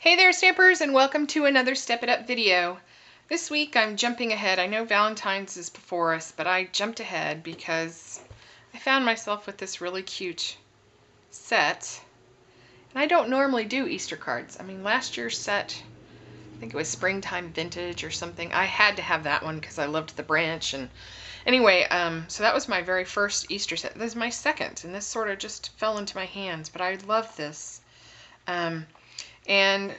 Hey there, Stampers, and welcome to another Step It Up video. This week I'm jumping ahead. I know Valentine's is before us, but I jumped ahead because I found myself with this really cute set. And I don't normally do Easter cards. I mean, last year's set, I think it was Springtime Vintage or something. I had to have that one because I loved the branch. And anyway, so that was my very first Easter set. This is my second, and this sort of just fell into my hands, but I love this. And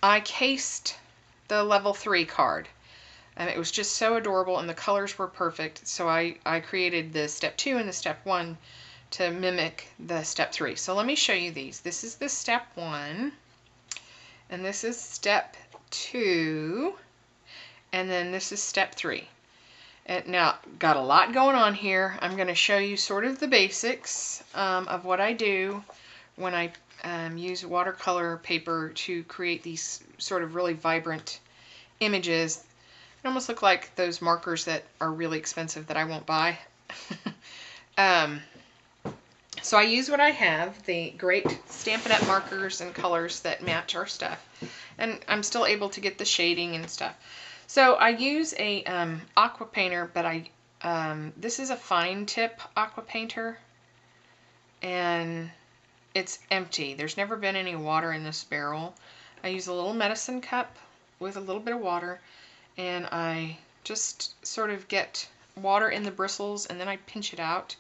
I cased the level 3 card, and it was just so adorable, and the colors were perfect. So I created the step 2 and the step 1 to mimic the step 3. So let me show you these. This is the step 1, and this is step 2, and then this is step 3. And now, got a lot going on here. I'm going to show you sort of the basics of what I do when I use watercolor paper to create these sort of really vibrant images. They almost look like those markers that are really expensive that I won't buy. So I use what I have, the great Stampin' Up! Markers and colors that match our stuff. And I'm still able to get the shading and stuff. So I use a aqua painter, but this is a fine tip aqua painter. And it's empty. There's never been any water in this barrel. I use a little medicine cup with a little bit of water, and I just sort of get water in the bristles, and then I pinch it out.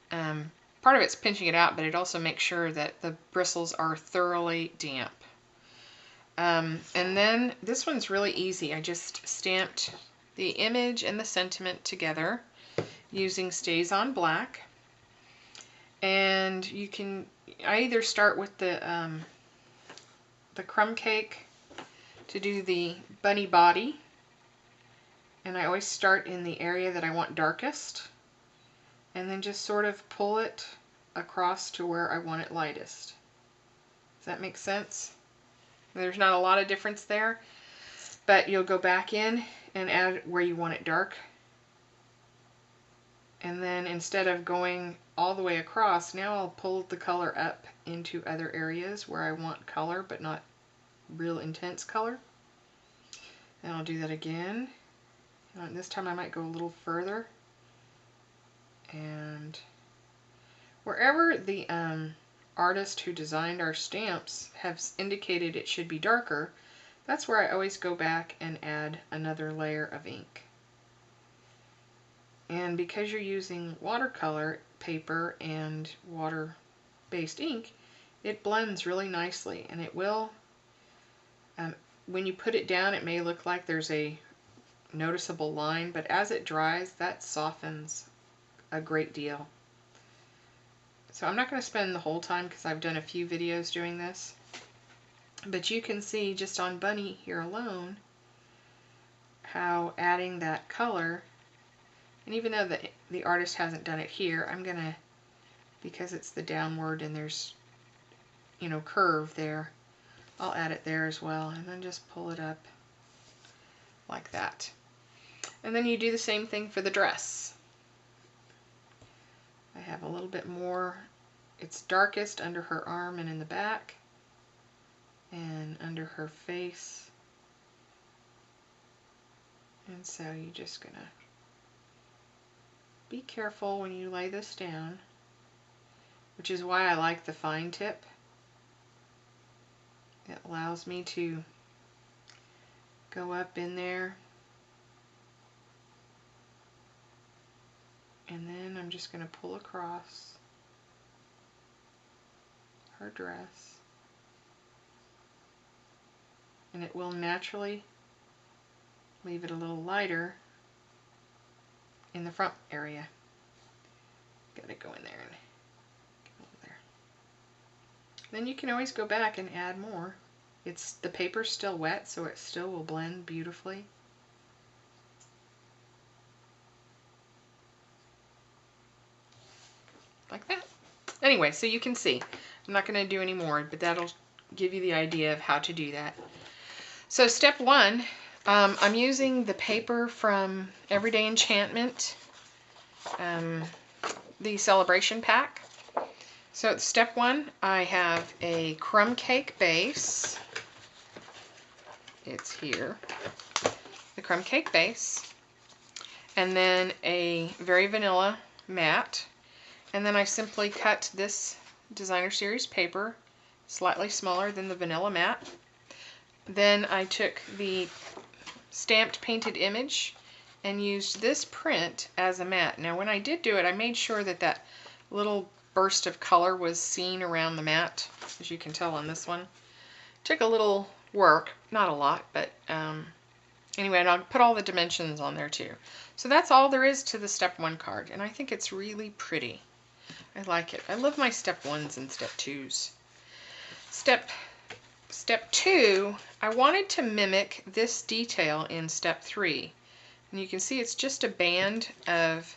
Part of it's pinching it out, but it also makes sure that the bristles are thoroughly damp. And then this one's really easy. I just stamped the image and the sentiment together using Stays on Black. And I either start with the crumb cake to do the bunny body, and I always start in the area that I want darkest, and then just sort of pull it across to where I want it lightest. Does that make sense? There's not a lot of difference there, but you'll go back in and add where you want it dark, and then instead of going all the way across, now I'll pull the color up into other areas where I want color but not real intense color. And I'll do that again. And this time I might go a little further. And wherever the artist who designed our stamps has indicated it should be darker, that's where I always go back and add another layer of ink. And because you're using watercolor paper and water-based ink, it blends really nicely, and it will, when you put it down, it may look like there's a noticeable line, but as it dries, that softens a great deal. So I'm not going to spend the whole time because I've done a few videos doing this, but you can see just on Bunny here alone how adding that color, and even though the artist hasn't done it here, I'm going to, because it's the downward and there's, you know, curve there, I'll add it there as well, and then just pull it up like that. And then you do the same thing for the dress. I have a little bit more. It's darkest under her arm and in the back, and under her face. And so you're just going to be careful when you lay this down, which is why I like the fine tip. It allows me to go up in there, and then I'm just going to pull across her dress, and it will naturally leave it a little lighter in the front area. Got to go in there and get over there. Then you can always go back and add more. The paper's still wet, so it still will blend beautifully. Like that. Anyway, so you can see. I'm not going to do any more, but that'll give you the idea of how to do that. So step 1, I'm using the paper from Everyday Enchantment, the Celebration Pack. So step 1, I have a crumb cake base. it's here, the crumb cake base, and then a Very Vanilla matte, and then I simply cut this designer series paper slightly smaller than the vanilla matte. Then I took the stamped painted image and used this print as a matte. Now when I did do it, I made sure that that little burst of color was seen around the matte, as you can tell on this one. Took a little work, not a lot, but anyway, and I'll put all the dimensions on there too. So that's all there is to the step 1 card, and I think it's really pretty. I like it. I love my step 1s and step 2s. Step 2, I wanted to mimic this detail in step 3. And you can see it's just a band of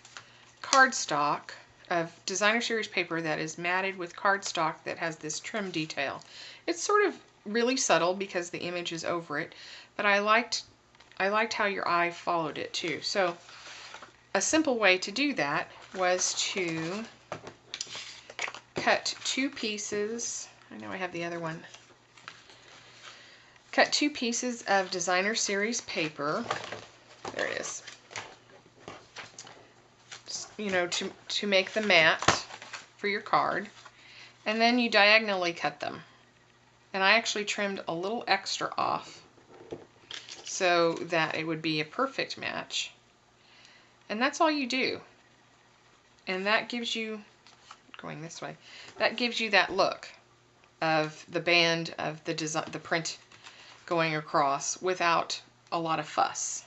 cardstock, of designer series paper that is matted with cardstock that has this trim detail. It's sort of really subtle because the image is over it, but I liked how your eye followed it too. So a simple way to do that was to cut 2 pieces. I know I have the other one. Cut 2 pieces of designer series paper. There it is. Just, you know, to make the mat for your card. And then you diagonally cut them. And I actually trimmed a little extra off so that it would be a perfect match. And that's all you do. And that gives you, going this way, that gives you that look of the band of the design, the print going across without a lot of fuss.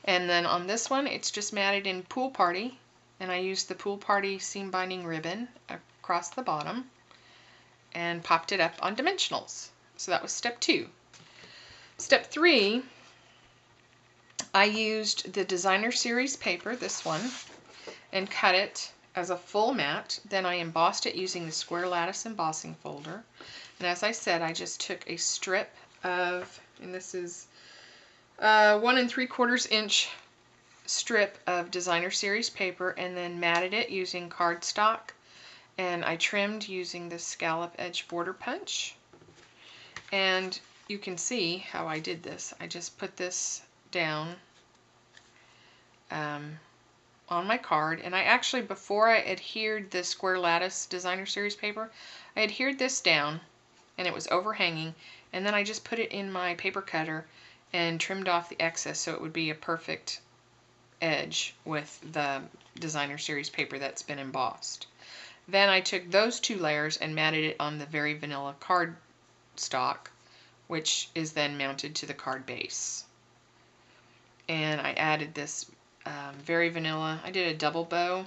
And then on this one, it's just matted in Pool Party, and I used the Pool Party seam binding ribbon across the bottom and popped it up on dimensionals. So that was step 2. Step 3, I used the designer series paper, this one, and cut it as a full mat. Then I embossed it using the square lattice embossing folder. And as I said, I just took a strip of, and this is 1 3/4 inch strip of designer series paper, and then matted it using cardstock, and I trimmed using the scallop edge border punch. And you can see how I did this. I just put this down on my card, and I actually, before I adhered the square lattice designer series paper, I adhered this down and it was overhanging, and then I just put it in my paper cutter and trimmed off the excess so it would be a perfect edge with the designer series paper that's been embossed. Then I took those 2 layers and matted it on the Very Vanilla card stock, which is then mounted to the card base. And I added this Very Vanilla, I did a double bow,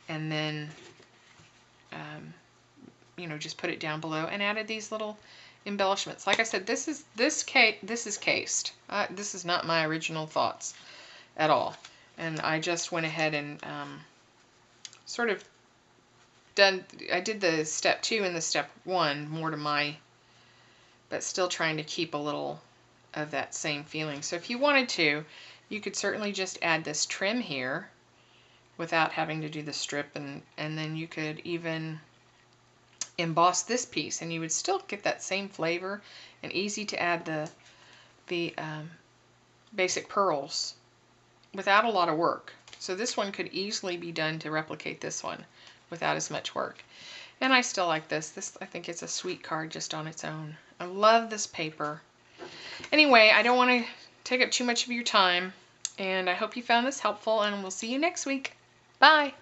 and then you know, just put it down below and added these little embellishments. Like I said, this is cased. This is not my original thoughts at all, and I just went ahead and sort of I did the step 2 and the step 1 more to my, but still trying to keep a little of that same feeling. So if you wanted to, you could certainly just add this trim here without having to do the strip, and then you could even emboss this piece and you would still get that same flavor, and easy to add the basic pearls without a lot of work. So this one could easily be done to replicate this one without as much work. And I still like this. I think it's a sweet card just on its own. I love this paper. Anyway, I don't want to take up too much of your time, and I hope you found this helpful, and we'll see you next week. Bye!